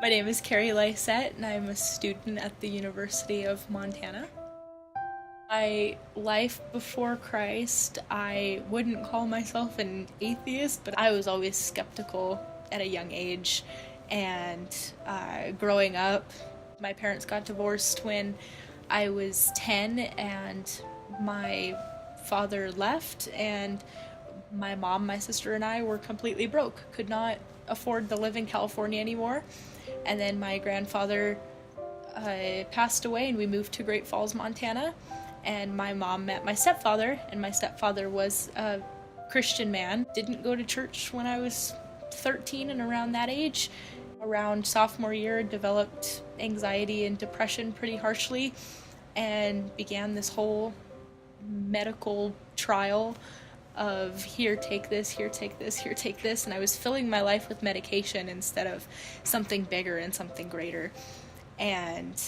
My name is Carrie Lycett, and I'm a student at the University of Montana. My life before Christ, I wouldn't call myself an atheist, but I was always skeptical at a young age. And growing up, my parents got divorced when I was 10, and my father left, and my mom, my sister, and I were completely broke, could not afford to live in California anymore. And then my grandfather passed away, and we moved to Great Falls, Montana. And my mom met my stepfather, and my stepfather was a Christian man. Didn't go to church when I was 13 and around that age. Around sophomore year, developed anxiety and depression pretty harshly, and began this whole medical trial of here, take this, here, take this, here, take this, and I was filling my life with medication instead of something bigger and something greater. And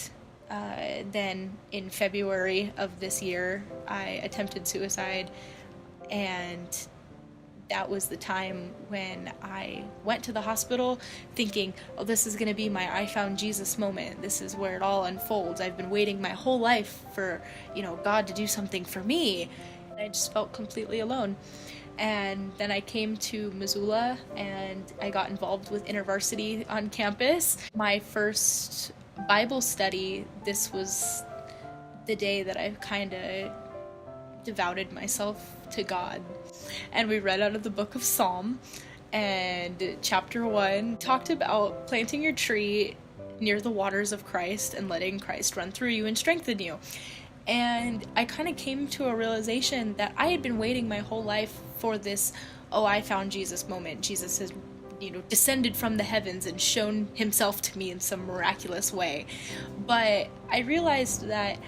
then in February of this year, I attempted suicide, and that was the time when I went to the hospital thinking, oh, this is going to be my I found Jesus moment. This is where it all unfolds. I've been waiting my whole life for, God to do something for me. I just felt completely alone. And then I came to Missoula, and I got involved with InterVarsity on campus. My first Bible study, this was the day that I kind of devoted myself to God. And we read out of the book of Psalm, and chapter 1 talked about planting your tree near the waters of Christ and letting Christ run through you and strengthen you. And I kind of came to a realization that I had been waiting my whole life for this, oh, I found Jesus moment. Jesus has, descended from the heavens and shown himself to me in some miraculous way. But I realized that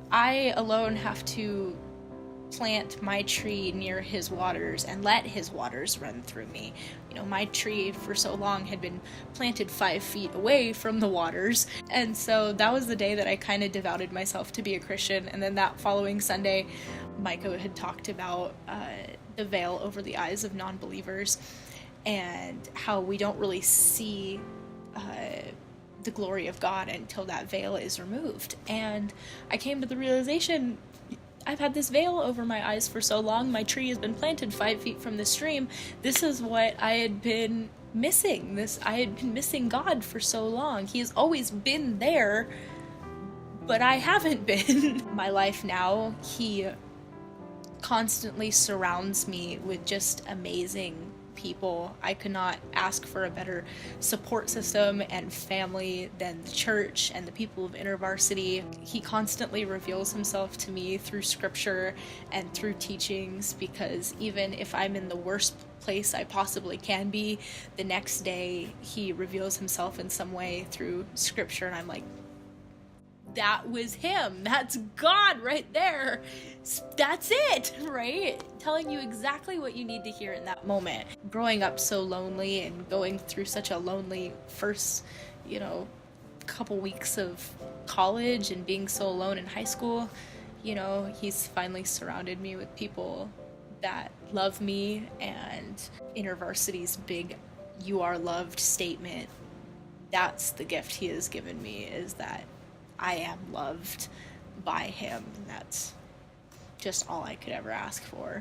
I alone have to plant my tree near his waters and let his waters run through me. My tree for so long had been planted 5 feet away from the waters, and so that was the day that I kind of devoted myself to be a Christian. And then that following Sunday, Micah had talked about the veil over the eyes of non-believers, and how we don't really see the glory of God until that veil is removed. And I came to the realization, I've had this veil over my eyes for so long. My tree has been planted 5 feet from the stream. This is what I had been missing. I had been missing God for so long. He has always been there, but I haven't been. My life now, he constantly surrounds me with just amazing people. I could not ask for a better support system and family than the church and the people of InterVarsity. He constantly reveals himself to me through scripture and through teachings, because even if I'm in the worst place I possibly can be, the next day he reveals himself in some way through scripture, and I'm like, that was him. That's God right there. That's it, right? Telling you exactly what you need to hear in that moment. Growing up so lonely and going through such a lonely first, couple weeks of college, and being so alone in high school, he's finally surrounded me with people that love me. And InterVarsity's big "you are loved" statement, that's the gift he has given me, is that I am loved by him. That's just all I could ever ask for.